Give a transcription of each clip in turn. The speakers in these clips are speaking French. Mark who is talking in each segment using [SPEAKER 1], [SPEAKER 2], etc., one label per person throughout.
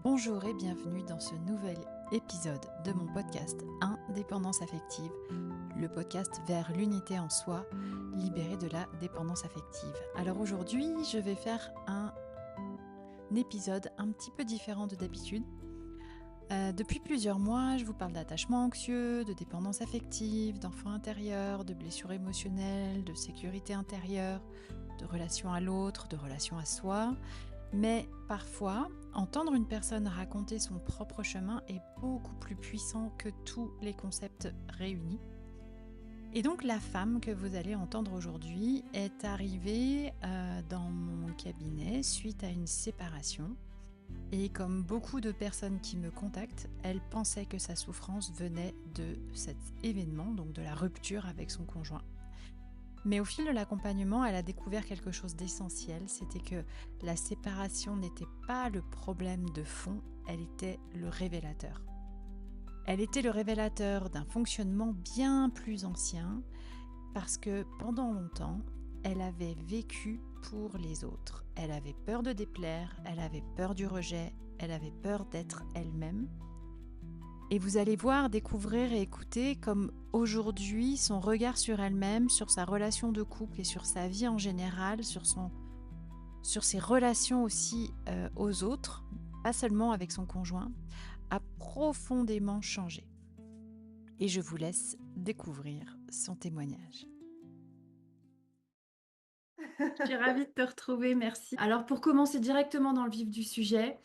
[SPEAKER 1] Bonjour et bienvenue dans ce nouvel épisode de mon podcast Indépendance affective, le podcast vers l'unité en soi, libéré de la dépendance affective. Alors aujourd'hui, je vais faire un épisode un petit peu différent de d'habitude. Depuis plusieurs mois, je vous parle d'attachement anxieux, de dépendance affective, d'enfant intérieur, de blessures émotionnelles, de sécurité intérieure, de relation à l'autre, de relation à soi. Mais parfois, entendre une personne raconter son propre chemin est beaucoup plus puissant que tous les concepts réunis. Et donc la femme que vous allez entendre aujourd'hui est arrivée dans mon cabinet suite à une séparation. Et comme beaucoup de personnes qui me contactent, elle pensait que sa souffrance venait de cet événement, donc de la rupture avec son conjoint. Mais au fil de l'accompagnement, elle a découvert quelque chose d'essentiel, c'était que la séparation n'était pas le problème de fond, elle était le révélateur. Elle était le révélateur d'un fonctionnement bien plus ancien, parce que pendant longtemps, elle avait vécu pour les autres. Elle avait peur de déplaire, elle avait peur du rejet, elle avait peur d'être elle-même. Et vous allez voir, découvrir et écouter comme aujourd'hui son regard sur elle-même, sur sa relation de couple et sur sa vie en général, sur ses relations aussi aux autres, pas seulement avec son conjoint, a profondément changé. Et je vous laisse découvrir son témoignage.
[SPEAKER 2] Je suis ravie de te retrouver, merci. Alors pour commencer directement dans le vif du sujet,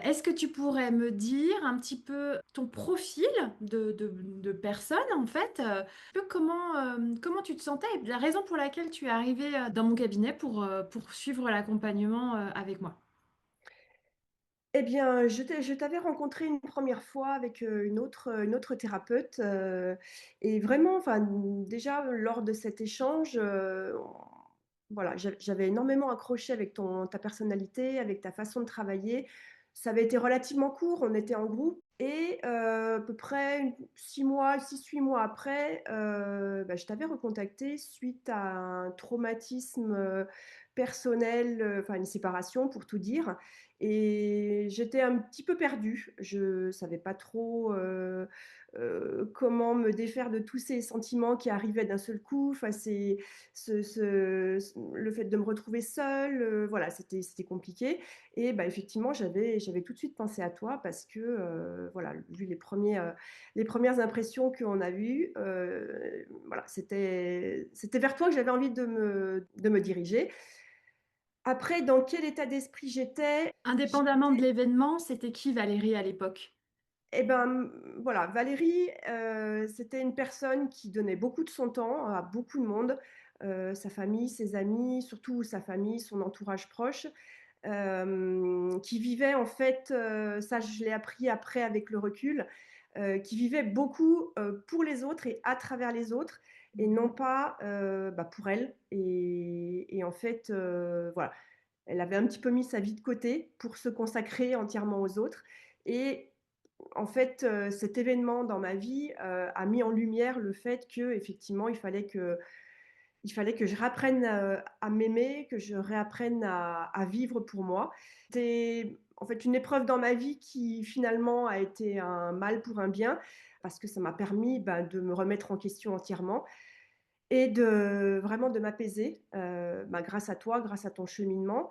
[SPEAKER 2] est-ce que tu pourrais me dire un petit peu ton profil de personne en fait, un peu comment tu te sentais et la raison pour laquelle tu es arrivée dans mon cabinet pour suivre l'accompagnement avec moi?
[SPEAKER 3] Eh bien, je t'avais rencontré une première fois avec, une autre thérapeute, et vraiment, enfin, déjà lors de cet échange, voilà, j'avais énormément accroché avec ta personnalité, avec ta façon de travailler. Ça avait été relativement court, on était en groupe et à peu près 6 mois après, bah, je t'avais recontacté suite à un traumatisme, personnel, enfin une séparation pour tout dire. Et j'étais un petit peu perdue. Je savais pas trop, comment me défaire de tous ces sentiments qui arrivaient d'un seul coup. Enfin, c'est le fait de me retrouver seule, voilà, c'était compliqué. Et bah, effectivement, j'avais tout de suite pensé à toi parce que, voilà, vu les premières impressions qu'on a eues, voilà, c'était vers toi que j'avais envie de me diriger. Après, dans quel état d'esprit j'étais?
[SPEAKER 2] Indépendamment de l'événement, c'était qui Valérie à l'époque?
[SPEAKER 3] Et ben, voilà, Valérie, c'était une personne qui donnait beaucoup de son temps à beaucoup de monde, sa famille, ses amis, surtout sa famille, son entourage proche, qui vivait en fait, ça je l'ai appris après avec le recul, qui vivait beaucoup, pour les autres et à travers les autres et non pas, bah, pour elle et en fait, voilà, elle avait un petit peu mis sa vie de côté pour se consacrer entièrement aux autres et en fait, cet événement dans ma vie, a mis en lumière le fait qu'effectivement, il fallait que je réapprenne, à m'aimer, que je réapprenne à vivre pour moi. C'était en fait une épreuve dans ma vie qui finalement a été un mal pour un bien, parce que ça m'a permis, bah, de me remettre en question entièrement et de m'apaiser, bah, grâce à toi, grâce à ton cheminement.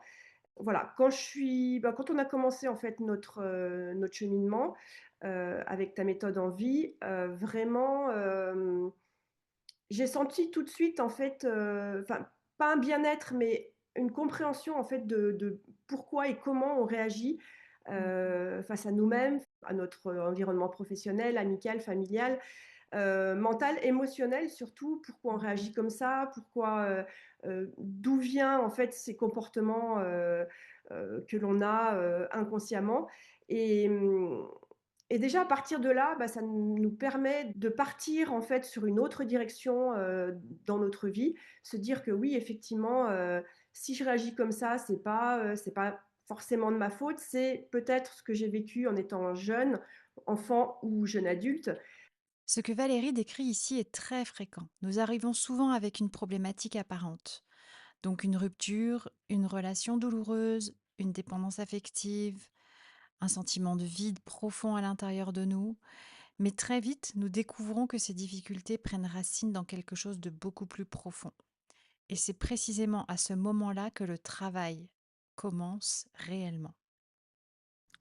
[SPEAKER 3] Voilà, quand on a commencé en fait notre cheminement, avec ta méthode en vie, vraiment, j'ai senti tout de suite en fait, enfin pas un bien-être, mais une compréhension en fait de pourquoi et comment on réagit, face à nous-mêmes, à notre environnement professionnel, amical, familial, mental, émotionnel surtout. Pourquoi on réagit comme ça? Pourquoi, d'où vient en fait ces comportements, que l'on a, inconsciemment et et déjà à partir de là, bah, ça nous permet de partir en fait sur une autre direction, dans notre vie. Se dire que oui effectivement, si je réagis comme ça, c'est pas forcément de ma faute, c'est peut-être ce que j'ai vécu en étant jeune, enfant ou jeune adulte.
[SPEAKER 1] Ce que Valérie décrit ici est très fréquent. Nous arrivons souvent avec une problématique apparente. Donc une rupture, une relation douloureuse, une dépendance affective, un sentiment de vide profond à l'intérieur de nous, mais très vite, nous découvrons que ces difficultés prennent racine dans quelque chose de beaucoup plus profond. Et c'est précisément à ce moment-là que le travail commence réellement.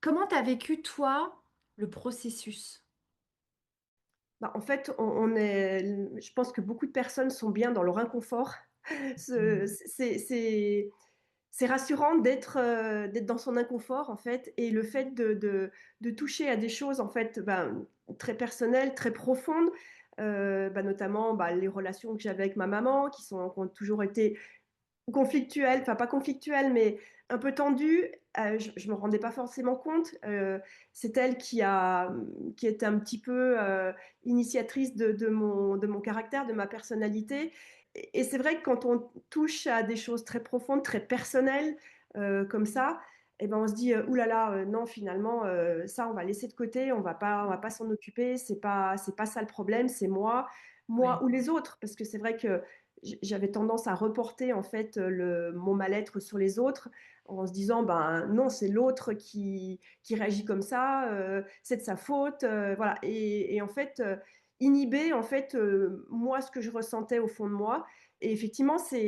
[SPEAKER 2] Comment tu as vécu, toi, le processus?
[SPEAKER 3] Bah, en fait, on est je pense que beaucoup de personnes sont bien dans leur inconfort. Ce
[SPEAKER 1] Mmh.
[SPEAKER 3] c'est rassurant d'être dans son inconfort, en fait, et le fait de toucher à des choses, en fait, ben, très personnelles, très profondes, bah, notamment, bah, les relations que j'avais avec ma maman qui ont toujours été conflictuelles, enfin pas conflictuelles, mais un peu tendues. Je me rendais pas forcément compte. C'est elle qui était un petit peu, initiatrice de mon caractère, de ma personnalité, et c'est vrai que quand on touche à des choses très profondes, très personnelles, comme ça, et ben, on se dit: «Ouh là là, non finalement, ça on va laisser de côté, on va pas s'en occuper, c'est pas ça le problème, c'est moi
[SPEAKER 2] Ouais.
[SPEAKER 3] ou les autres». Parce que c'est vrai que j'avais tendance à reporter en fait, mon mal-être sur les autres, en se disant: «Ben, non, c'est l'autre qui réagit comme ça, c'est de sa faute», voilà, et en fait, inhiber en fait, moi ce que je ressentais au fond de moi, et effectivement ça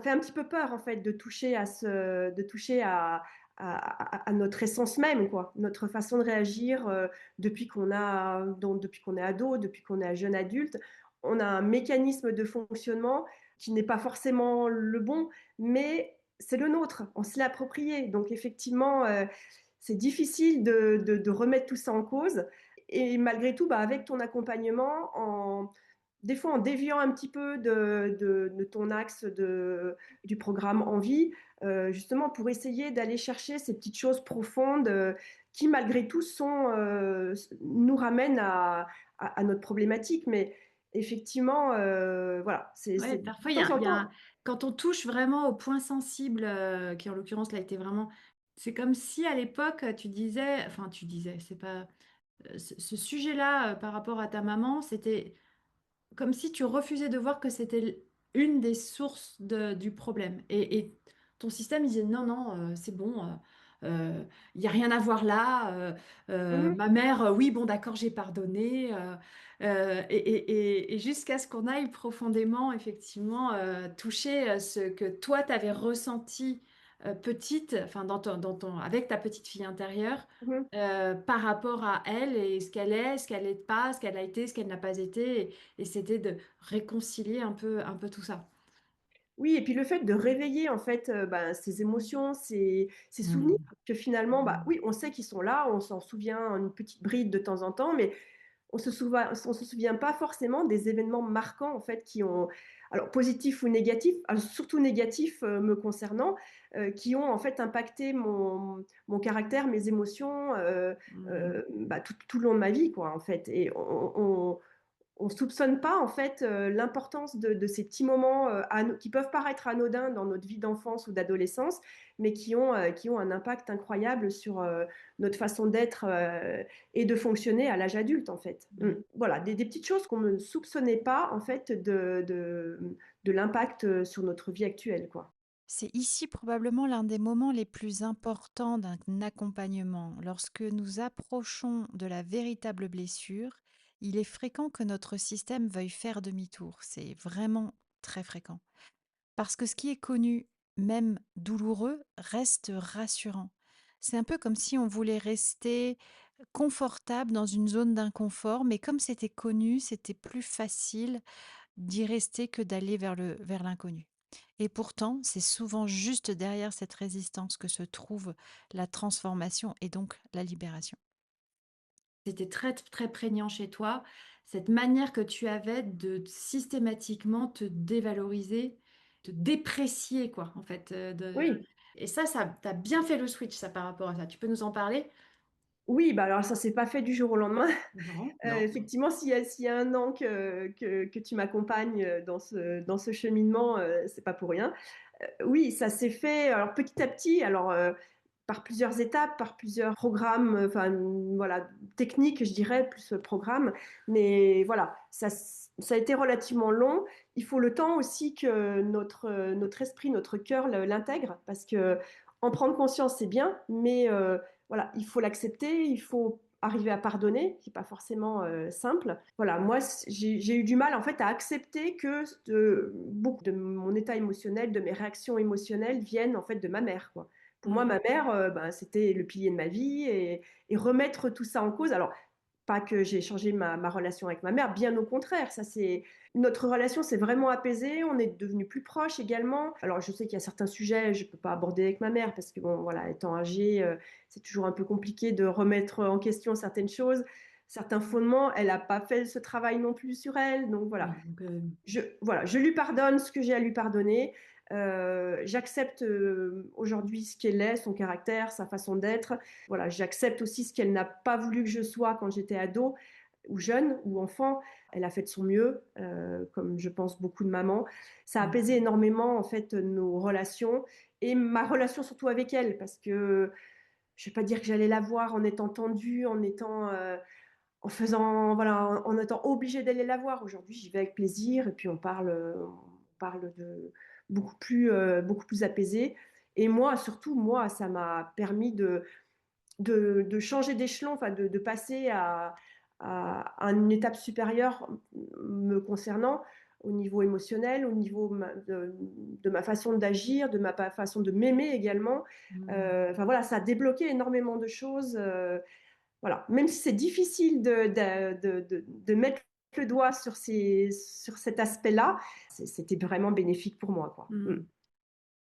[SPEAKER 3] fait un petit peu peur en fait de toucher à notre essence même quoi, notre façon de réagir, depuis qu'on est ado, depuis qu'on est jeune adulte. On a un mécanisme de fonctionnement qui n'est pas forcément le bon, mais c'est le nôtre, on se l'est approprié. Donc effectivement, c'est difficile de remettre tout ça en cause, et malgré tout, bah, avec ton accompagnement, des fois en déviant un petit peu de ton axe du programme Envie, justement pour essayer d'aller chercher ces petites choses profondes, qui malgré tout nous ramènent à notre problématique. Mais effectivement, voilà,
[SPEAKER 2] Ouais,
[SPEAKER 3] c'est de
[SPEAKER 2] parfois,
[SPEAKER 3] temps en
[SPEAKER 2] il y a
[SPEAKER 3] temps.
[SPEAKER 2] quand on touche vraiment au point sensible, qui en l'occurrence là était vraiment c'est comme si à l'époque, tu disais, c'est pas, ce sujet-là, par rapport à ta maman, c'était comme si tu refusais de voir que c'était une des sources du problème. Et ton système il disait non, non, c'est bon, il n'y a rien à voir là.
[SPEAKER 3] Mmh.
[SPEAKER 2] Ma mère, oui, bon, d'accord, j'ai pardonné. Et jusqu'à ce qu'on aille profondément, effectivement, toucher ce que toi, tu avais ressenti petite, enfin, avec ta petite fille intérieure
[SPEAKER 3] Mmh.
[SPEAKER 2] par rapport à elle et ce qu'elle n'est pas, ce qu'elle a été, ce qu'elle n'a pas été. Et c'était de réconcilier un peu tout ça.
[SPEAKER 3] Oui, et puis le fait de réveiller en fait, ben, ces émotions, ces souvenirs
[SPEAKER 1] Mmh.
[SPEAKER 3] que finalement, bah, oui, on sait qu'ils sont là, on s'en souvient une petite bride de temps en temps, mais on se souvient pas forcément des événements marquants en fait qui ont, alors positifs ou négatifs, surtout négatifs, me concernant, qui ont en fait impacté mon caractère, mes émotions,
[SPEAKER 2] Mmh.
[SPEAKER 3] bah, tout le long de ma vie quoi, en fait, et on soupçonne pas en fait, l'importance de ces petits moments, qui peuvent paraître anodins dans notre vie d'enfance ou d'adolescence, mais qui ont un impact incroyable sur, notre façon d'être, et de fonctionner à l'âge adulte en fait. Mmh.
[SPEAKER 2] Mmh.
[SPEAKER 3] Voilà, des petites choses qu'on ne soupçonnait pas en fait de l'impact, sur notre vie actuelle quoi.
[SPEAKER 1] C'est ici probablement l'un des moments les plus importants d'un accompagnement. Lorsque nous approchons de la véritable blessure, il est fréquent que notre système veuille faire demi-tour. C'est vraiment très fréquent. Parce que ce qui est connu, même douloureux, reste rassurant. C'est un peu comme si on voulait rester confortable dans une zone d'inconfort, mais comme c'était connu, c'était plus facile d'y rester que d'aller vers l'inconnu. Et pourtant, c'est souvent juste derrière cette résistance que se trouve la transformation et donc la libération.
[SPEAKER 2] C'était très, très prégnant chez toi, cette manière que tu avais de systématiquement te dévaloriser, te déprécier quoi, en fait,
[SPEAKER 3] Oui.
[SPEAKER 2] et ça tu bien fait le switch ça, par rapport à ça. Tu peux nous en parler?
[SPEAKER 3] Oui, bah, alors ça s'est pas fait du jour au lendemain.
[SPEAKER 2] Non, non.
[SPEAKER 3] Effectivement, s'il y a 1 an que tu m'accompagnes, dans ce cheminement, c'est pas pour rien. Oui, ça s'est fait alors petit à petit, alors, par plusieurs étapes, par plusieurs programmes, enfin, voilà, techniques, je dirais, plus, programmes. Mais voilà, ça a été relativement long. Il faut le temps aussi que notre esprit, notre cœur l'intègre, parce qu'en En prendre conscience, c'est bien, mais voilà, il faut l'accepter, il faut arriver à pardonner, qui n'est pas forcément simple. Voilà, moi, j'ai eu du mal en fait à accepter que beaucoup de mon état émotionnel, de mes réactions émotionnelles viennent en fait de ma mère, quoi. Pour moi,
[SPEAKER 2] Mmh.
[SPEAKER 3] ma mère, ben, c'était le pilier de ma vie et remettre tout ça en cause. Alors, pas que j'ai changé ma relation avec ma mère, bien au contraire. Ça, c'est notre relation s'est vraiment apaisée. On est devenus plus proches également. Alors, je sais qu'il y a certains sujets je peux pas aborder avec ma mère parce que bon, voilà, étant âgée, c'est toujours un peu compliqué de remettre en question certaines choses, certains fondements. Elle a pas fait ce travail non plus sur elle, donc voilà.
[SPEAKER 2] Oui, donc
[SPEAKER 3] Je lui pardonne ce que j'ai à lui pardonner. J'accepte aujourd'hui ce qu'elle est, son caractère, sa façon d'être. Voilà, j'accepte aussi ce qu'elle n'a pas voulu que je sois quand j'étais ado ou jeune ou enfant. Elle a fait de son mieux, comme je pense beaucoup de mamans. Ça a
[SPEAKER 2] mmh.
[SPEAKER 3] apaisé énormément en fait nos relations et ma relation surtout avec elle, parce que je ne vais pas dire que j'allais la voir en étant tendue, en faisant, voilà, en étant obligée d'aller la voir. Aujourd'hui, j'y vais avec plaisir et puis on parle de beaucoup plus apaisé. Et moi, surtout, moi, ça m'a permis de changer d'échelon, enfin de passer à une étape supérieure me concernant au niveau émotionnel, au niveau de ma façon d'agir, de ma façon de m'aimer également.
[SPEAKER 2] Mmh.
[SPEAKER 3] Enfin voilà, ça a débloqué énormément de choses. Voilà, même si c'est difficile de mettre le doigt sur cet aspect-là, c'était vraiment bénéfique pour moi, quoi.
[SPEAKER 2] Mmh.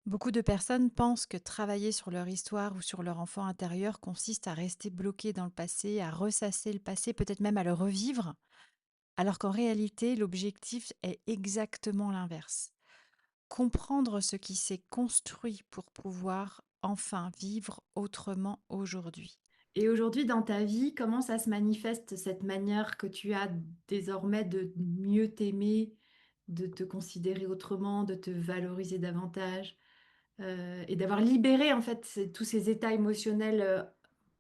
[SPEAKER 1] Beaucoup de personnes pensent que travailler sur leur histoire ou sur leur enfant intérieur consiste à rester bloqué dans le passé, à ressasser le passé, peut-être même à le revivre, alors qu'en réalité, l'objectif est exactement l'inverse. Comprendre ce qui s'est construit pour pouvoir enfin vivre autrement aujourd'hui.
[SPEAKER 2] Et aujourd'hui, dans ta vie, comment ça se manifeste, cette manière que tu as désormais de mieux t'aimer, de te considérer autrement, de te valoriser davantage, et d'avoir libéré en fait tous ces états émotionnels,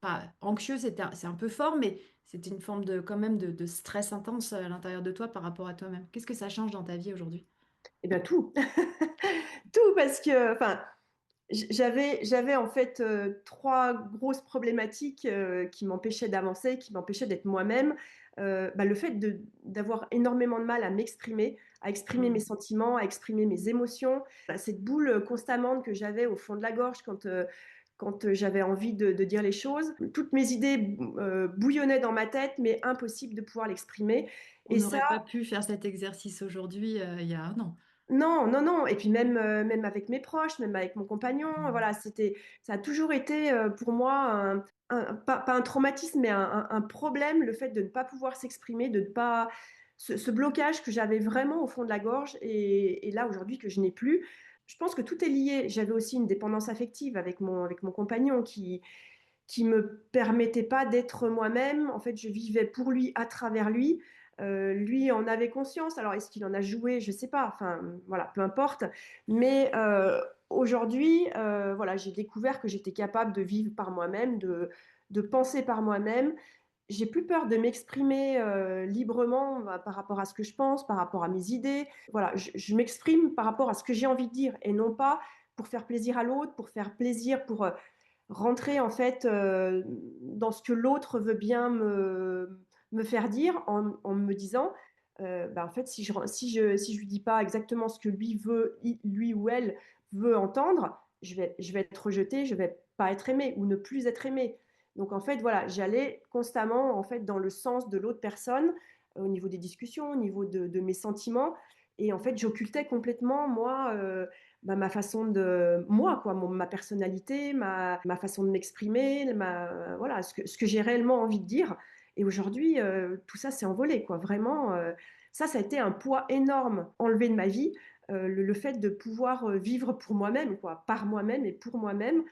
[SPEAKER 2] pas anxieux, c'est un peu fort, mais c'était une forme de quand même de stress intense à l'intérieur de toi par rapport à toi-même. Qu'est-ce que ça change dans ta vie aujourd'hui?
[SPEAKER 3] Et bien tout, tout parce que, enfin, j'avais en fait 3 grosses problématiques qui m'empêchaient d'avancer, qui m'empêchaient d'être moi-même. Bah, le fait d'avoir énormément de mal à exprimer mes
[SPEAKER 2] Mmh.
[SPEAKER 3] sentiments, à exprimer mes émotions. Bah, cette boule constante que j'avais au fond de la gorge quand j'avais envie de dire les choses. Toutes mes idées bouillonnaient dans ma tête, mais impossible de pouvoir l'exprimer.
[SPEAKER 2] On
[SPEAKER 3] Et ça,
[SPEAKER 2] n'aurait pas pu faire cet exercice aujourd'hui, il y a un an.
[SPEAKER 3] non, non, non, et puis même avec mes proches, même avec mon compagnon,
[SPEAKER 2] Mmh.
[SPEAKER 3] voilà, ça a toujours été, pour moi pas un traumatisme, mais un problème, le fait de ne pas pouvoir s'exprimer, de ne pas ce blocage que j'avais vraiment au fond de la gorge et là, aujourd'hui, que je n'ai plus. Je pense que tout est lié. J'avais aussi une dépendance affective avec mon compagnon qui me permettait pas d'être moi-même. En fait, je vivais pour lui, à travers lui. Lui en avait conscience. Alors, est-ce qu'il en a joué? Je sais pas. Enfin, voilà, peu importe. Mais aujourd'hui, voilà, j'ai découvert que j'étais capable de vivre par moi-même, de penser par moi-même. J'ai plus peur de m'exprimer librement bah, par rapport à ce que je pense, par rapport à mes idées. Voilà, je m'exprime par rapport à ce que j'ai envie de dire et non pas pour faire plaisir à l'autre, pour faire plaisir, pour rentrer en fait dans ce que l'autre veut bien me faire dire en me disant bah, en fait si je lui dis pas exactement ce que lui veut lui ou elle veut entendre, je vais être rejetée, je vais pas être aimée ou ne plus être aimée. Donc en fait voilà, j'allais constamment en fait dans le sens de l'autre personne au niveau des discussions, au niveau de mes sentiments et en fait j'occultais complètement moi bah, ma façon de moi quoi, ma personnalité, ma façon de m'exprimer, voilà, ce que j'ai réellement envie de dire. Et aujourd'hui, tout ça s'est envolé quoi. Vraiment, ça a été un poids énorme enlevé de ma vie. Le fait de pouvoir vivre pour moi-même, quoi, par moi-même et pour moi-même,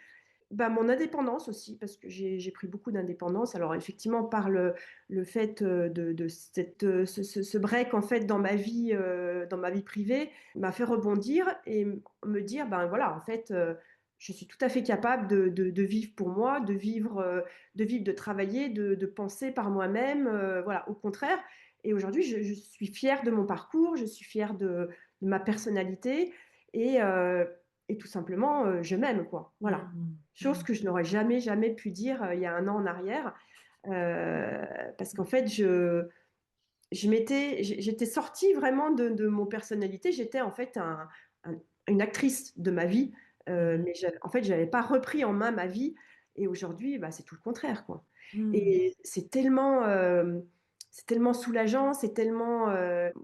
[SPEAKER 3] bah, mon indépendance aussi, parce que j'ai pris beaucoup d'indépendance. Alors effectivement, par le fait de ce break en fait dans ma vie privée, m'a fait rebondir et me dire, ben voilà, en fait, je suis tout à fait capable de vivre pour moi, de travailler, de penser par moi-même, voilà, au contraire. Et aujourd'hui, je suis fière de mon parcours, je suis fière de ma personnalité et et tout simplement, je m'aime, quoi. Voilà.
[SPEAKER 2] Mmh.
[SPEAKER 3] Chose
[SPEAKER 2] Mmh.
[SPEAKER 3] que je n'aurais jamais, jamais pu dire, il y a 1 an en arrière, parce qu'en fait, j'étais sortie vraiment de mon personnalité. J'étais en fait un une actrice de ma vie,
[SPEAKER 2] Mmh.
[SPEAKER 3] mais j'avais pas repris en main ma vie et aujourd'hui, bah, c'est tout le contraire, quoi
[SPEAKER 2] Mmh.
[SPEAKER 3] et c'est tellement soulageant, c'est tellement,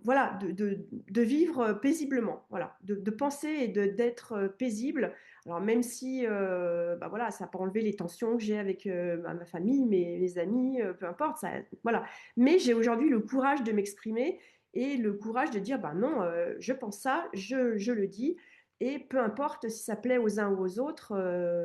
[SPEAKER 3] voilà, de vivre, paisiblement, voilà, de penser et d'être, paisible. Alors même si, bah, voilà, ça a pas enlevé les tensions que j'ai avec, ma famille, mes amis, peu importe, ça voilà. Mais j'ai aujourd'hui le courage de m'exprimer et le courage de dire: «Bah, non, je pense ça, je le dis et peu importe si ça plaît aux uns ou aux autres,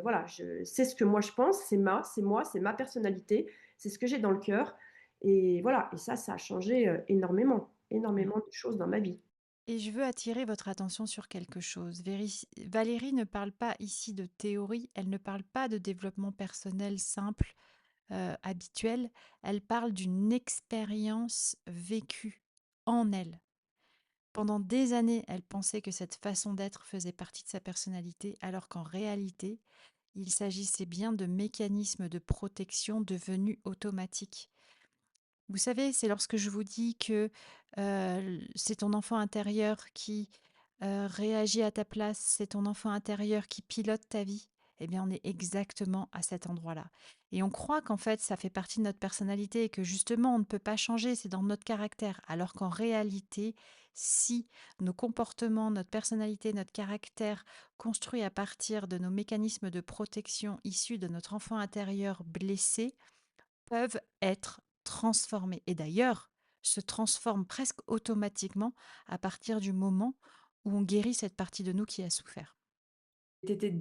[SPEAKER 3] voilà, c'est ce que moi je pense, c'est moi, c'est ma personnalité, c'est ce que j'ai dans le cœur et voilà et ça a changé, énormément,
[SPEAKER 2] Ouais.
[SPEAKER 3] énormément de choses dans ma vie.
[SPEAKER 1] Et je veux attirer votre attention sur quelque chose. Valérie ne parle pas ici de théorie, elle ne parle pas de développement personnel simple, habituel, elle parle d'une expérience vécue en elle. Pendant des années, elle pensait que cette façon d'être faisait partie de sa personnalité, alors qu'en réalité, il s'agissait bien de mécanismes de protection devenus automatiques. Vous savez, c'est lorsque je vous dis que, c'est ton enfant intérieur qui, réagit à ta place, c'est ton enfant intérieur qui pilote ta vie. Eh bien, on est exactement à cet endroit-là et on croit qu'en fait, ça fait partie de notre personnalité et que justement, on ne peut pas changer, c'est dans notre caractère. Alors qu'en réalité, si nos comportements, notre personnalité, notre caractère, construit à partir de nos mécanismes de protection issus de notre enfant intérieur blessé, peuvent être transformés et d'ailleurs se transforment presque automatiquement à partir du moment où on guérit cette partie de nous qui a souffert.
[SPEAKER 2] Tu étais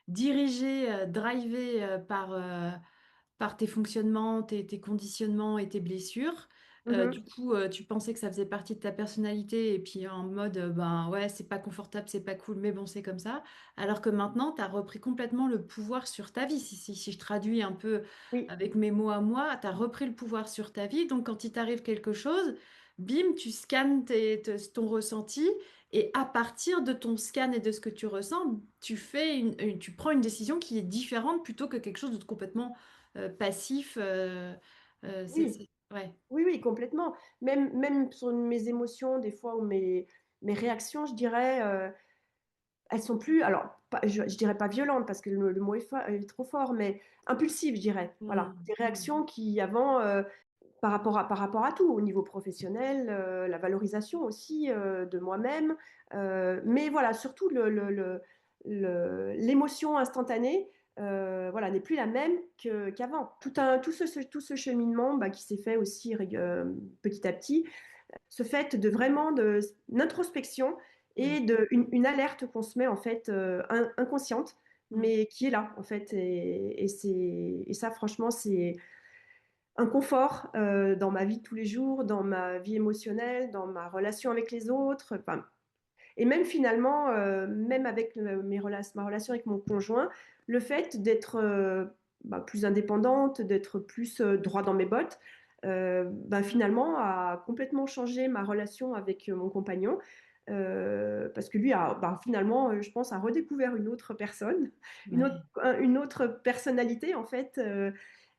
[SPEAKER 2] dirigée, drivée, par tes fonctionnements, tes conditionnements et tes blessures. Du
[SPEAKER 3] Mmh.
[SPEAKER 2] coup, tu pensais que ça faisait partie de ta personnalité et puis en mode, ben, ouais, c'est pas confortable, c'est pas cool, mais bon, c'est comme ça. Alors que maintenant, tu as repris complètement le pouvoir sur ta vie. Si je traduis un peu
[SPEAKER 3] Oui,
[SPEAKER 2] avec mes mots à moi, tu as repris le pouvoir sur ta vie. Donc quand il t'arrive quelque chose, bim, tu scannes ton ressenti et à partir de ton scan et de ce que tu ressens, tu prends une décision qui est différente plutôt que quelque chose de complètement passif,
[SPEAKER 3] oui,
[SPEAKER 2] ouais.
[SPEAKER 3] oui, oui, complètement. Même sur mes émotions, des fois ou mes réactions, je dirais, elles sont plus alors pas je dirais pas violentes parce que le mot est trop fort, mais impulsives, je dirais. Voilà,
[SPEAKER 2] Mmh,
[SPEAKER 3] des
[SPEAKER 2] mmh,
[SPEAKER 3] réactions qui avant, par rapport à tout, au niveau professionnel, la valorisation aussi, de moi-même, mais voilà, surtout l'émotion instantanée, voilà, n'est plus la même qu'avant. Tout ce cheminement, bah, qui s'est fait aussi petit à petit, ce fait de vraiment de l'introspection
[SPEAKER 2] oui,
[SPEAKER 3] et de une alerte qu'on se met en fait, inconsciente,
[SPEAKER 2] mmh,
[SPEAKER 3] mais qui est là en fait et ça franchement c'est un confort, dans ma vie de tous les jours, dans ma vie émotionnelle, dans ma relation avec les autres, enfin et même finalement, même avec ma relation avec mon conjoint, le fait d'être, bah, plus indépendante, d'être plus, droit dans mes bottes, bah, finalement a complètement changé ma relation avec, mon compagnon, parce que lui a, bah, finalement, je pense a redécouvert une autre personne,
[SPEAKER 2] ouais.
[SPEAKER 3] une autre personnalité en fait,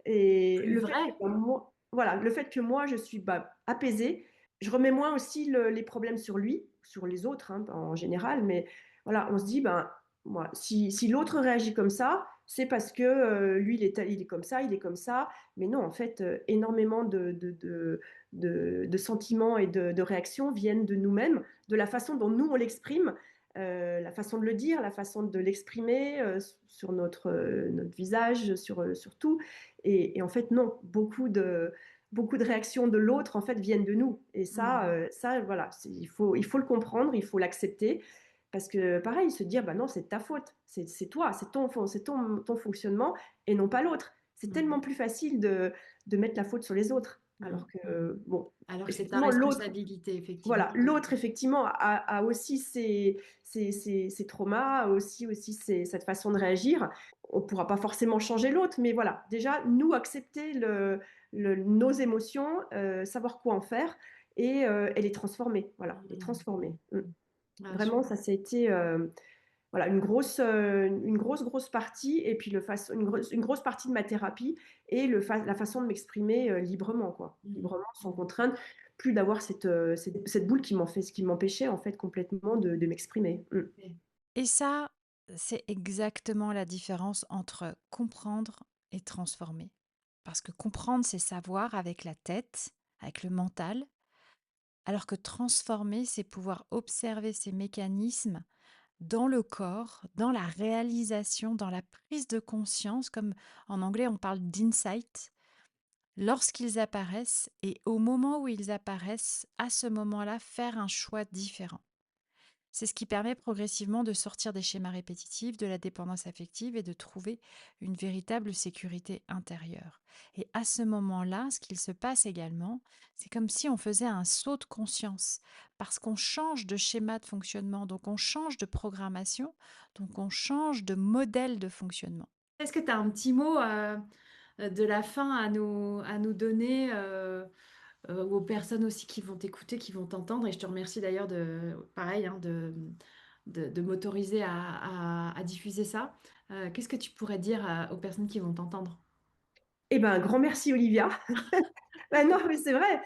[SPEAKER 3] et
[SPEAKER 2] Plus
[SPEAKER 3] le fait que,
[SPEAKER 2] vrai.
[SPEAKER 3] bah, moi voilà, le fait que moi je suis, bah, apaisée, je remets moins aussi les problèmes sur lui, sur les autres, hein, en général, mais voilà, on se dit, ben, moi, si l'autre réagit comme ça, c'est parce que lui, il est comme ça, il est comme ça. Mais non, en fait, énormément de sentiments et de réactions viennent de nous-mêmes, de la façon dont nous, on l'exprime, la façon de le dire, la façon de l'exprimer sur notre visage, sur tout. Et en fait, non, beaucoup de réactions de l'autre, en fait, viennent de nous et
[SPEAKER 2] Mmh,
[SPEAKER 3] ça voilà, il faut le comprendre, il faut l'accepter parce que pareil, se dire: «Bah non, c'est de ta faute, c'est toi, c'est ton fonctionnement et non pas l'autre». C'est
[SPEAKER 2] mmh,
[SPEAKER 3] tellement plus facile de mettre la faute sur les autres
[SPEAKER 2] mmh,
[SPEAKER 3] alors que,
[SPEAKER 2] mmh.
[SPEAKER 3] bon,
[SPEAKER 2] Alors que c'est ta
[SPEAKER 3] effectivement, l'autre
[SPEAKER 2] responsabilité effectivement.
[SPEAKER 3] voilà, l'autre effectivement a aussi ses traumas, a aussi cette façon de réagir. On ne pourra pas forcément changer l'autre, mais voilà, déjà nous accepter nos émotions, savoir quoi en faire et les transformer, voilà, les
[SPEAKER 2] Mmh,
[SPEAKER 3] transformer. Mmh.
[SPEAKER 2] mmh. Ah
[SPEAKER 3] Vraiment
[SPEAKER 2] super.
[SPEAKER 3] ça a été, voilà, une grosse partie et puis une grosse partie de ma thérapie et la façon de m'exprimer, librement, quoi.
[SPEAKER 2] Mmh.
[SPEAKER 3] Librement, sans contrainte, plus d'avoir cette boule qui m'empêchait, en fait, complètement de m'exprimer. Mmh.
[SPEAKER 2] OK.
[SPEAKER 1] Et ça, c'est exactement la différence entre comprendre et transformer. Parce que comprendre, c'est savoir avec la tête, avec le mental, alors que transformer, c'est pouvoir observer ces mécanismes dans le corps, dans la réalisation, dans la prise de conscience, comme en anglais on parle d'insight, lorsqu'ils apparaissent et au moment où ils apparaissent, à ce moment-là, faire un choix différent. C'est ce qui permet progressivement de sortir des schémas répétitifs, de la dépendance affective et de trouver une véritable sécurité intérieure. Et à ce moment-là, ce qu'il se passe également, c'est comme si on faisait un saut de conscience, parce qu'on change de schéma de fonctionnement, donc on change de programmation, donc on change de modèle de fonctionnement.
[SPEAKER 2] Est-ce que tu as un petit mot, de la fin à nous donner, aux personnes aussi qui vont t'écouter, qui vont t'entendre? Et je te remercie d'ailleurs de pareil, hein, de m'autoriser à diffuser ça. Qu'est-ce que tu pourrais dire aux personnes qui vont t'entendre?
[SPEAKER 3] Eh ben, un grand merci Olivia. Bah, non, mais c'est vrai.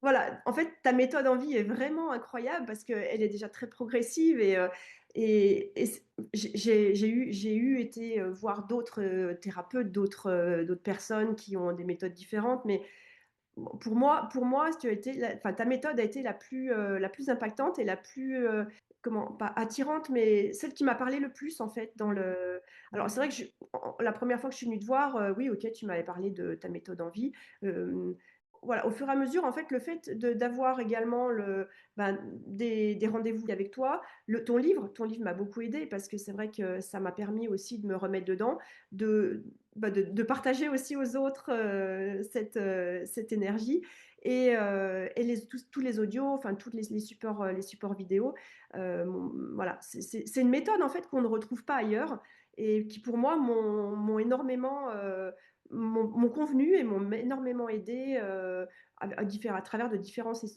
[SPEAKER 3] Voilà, en fait, ta méthode en vie est vraiment incroyable parce qu'elle est déjà très progressive et c j'ai été, voir d'autres, thérapeutes, d'autres personnes qui ont des méthodes différentes, mais pour moi, tu as été ta méthode a été la plus impactante et la plus, comment? Pas attirante, mais celle qui m'a parlé le plus, en fait, alors c'est vrai
[SPEAKER 2] D'accord.
[SPEAKER 3] que la première fois que je suis venue te voir, oui, OK, tu m'avais parlé de ta méthode en vie. Hem, voilà, au fur et à mesure, en fait, le fait d'avoir également des rendez-vous avec toi, ton livre m'a beaucoup aidée parce que c'est vrai que ça m'a permis aussi de me remettre dedans, de de partager aussi aux autres, cette énergie et tous les audios, enfin tous les supports vidéo, voilà, c'est une méthode en fait qu'on ne retrouve pas ailleurs et qui pour moi m'ont énormément, m'ont convenu et m'ont énormément aidé, à travers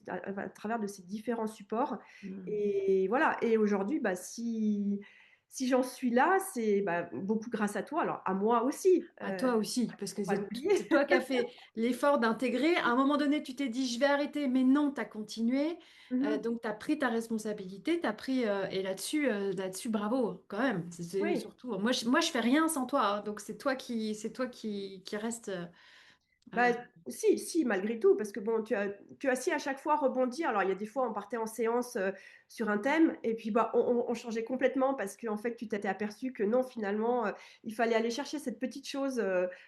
[SPEAKER 3] à travers de ces différents supports
[SPEAKER 2] Mmh.
[SPEAKER 3] et voilà et aujourd'hui, si j'en suis là, c'est, beaucoup grâce à toi, alors à moi aussi,
[SPEAKER 2] À toi aussi, parce que
[SPEAKER 3] faut pas
[SPEAKER 2] c'est
[SPEAKER 3] l'oublier.
[SPEAKER 2] toi qui as fait l'effort d'intégrer. À un moment donné, tu t'es dit: «Je vais arrêter», mais non, tu as continué.
[SPEAKER 3] Mmh mh.
[SPEAKER 2] Donc tu as pris ta responsabilité, tu as pris, et là-dessus bravo quand même. C'est
[SPEAKER 3] Oui.
[SPEAKER 2] surtout moi je fais rien sans toi, hein, donc c'est toi qui reste,
[SPEAKER 3] Bah, si, malgré tout, parce que bon, tu as si à chaque fois rebondi. Alors, il y a des fois, on partait en séance, sur un thème et puis, on changeait complètement parce qu'en fait, tu t'étais aperçu que non, finalement, il fallait aller chercher cette petite chose,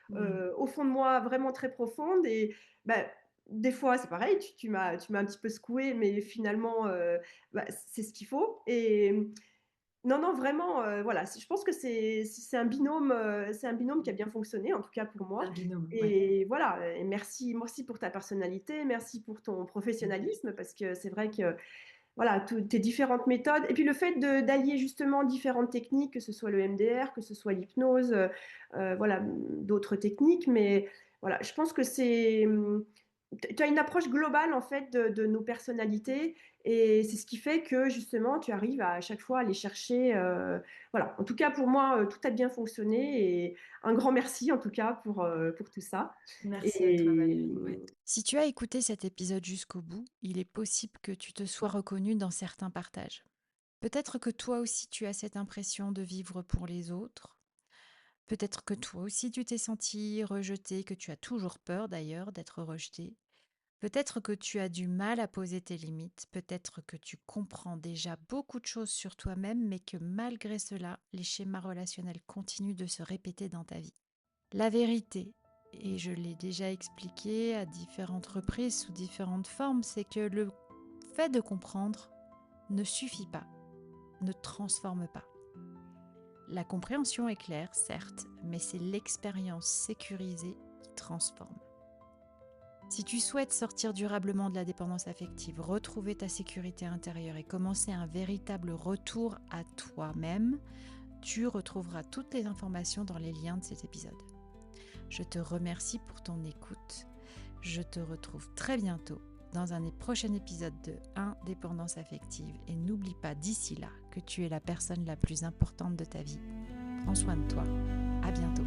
[SPEAKER 2] mmh,
[SPEAKER 3] au fond de moi, vraiment très profonde et bah, des fois, c'est pareil, tu m'as un petit peu secouée, mais finalement, c'est ce qu'il faut et non, non, vraiment, voilà, je pense que c'est un binôme qui a bien fonctionné, en tout cas pour
[SPEAKER 2] c'est
[SPEAKER 3] moi
[SPEAKER 2] un binôme, ouais.
[SPEAKER 3] et voilà et merci pour ta personnalité, merci pour ton professionnalisme parce que c'est vrai que, voilà, toutes tes différentes méthodes et puis le fait d'allier justement différentes techniques, que ce soit le MDR, que ce soit l'hypnose, voilà, d'autres techniques mais voilà, je pense que tu as une approche globale en fait de nos personnalités et c'est ce qui fait que justement tu arrives à chaque fois à aller chercher, voilà. En tout cas pour moi, tout a bien fonctionné et un grand merci en tout cas pour tout ça
[SPEAKER 2] Merci à toi
[SPEAKER 3] et
[SPEAKER 2] Valérie, ouais.
[SPEAKER 1] Si tu as écouté cet épisode jusqu'au bout, il est possible que tu te sois reconnu dans certains partages. Peut-être que toi aussi tu as cette impression de vivre pour les autres. Peut-être que toi aussi tu t'es senti rejeté, que tu as toujours peur d'ailleurs d'être rejeté. Peut-être que tu as du mal à poser tes limites. Peut-être que tu comprends déjà beaucoup de choses sur toi-même, mais que malgré cela, les schémas relationnels continuent de se répéter dans ta vie. La vérité, et je l'ai déjà expliqué à différentes reprises sous différentes formes, c'est que le fait de comprendre ne suffit pas, ne transforme pas. La compréhension est claire, certes, mais c'est l'expérience sécurisée qui transforme. Si tu souhaites sortir durablement de la dépendance affective, retrouver ta sécurité intérieure et commencer un véritable retour à toi-même, tu retrouveras toutes les informations dans les liens de cet épisode. Je te remercie pour ton écoute. Je te retrouve très bientôt dans un prochain épisode de Indépendance affective et n'oublie pas d'ici là que tu es la personne la plus importante de ta vie. Prends soin de toi. À bientôt.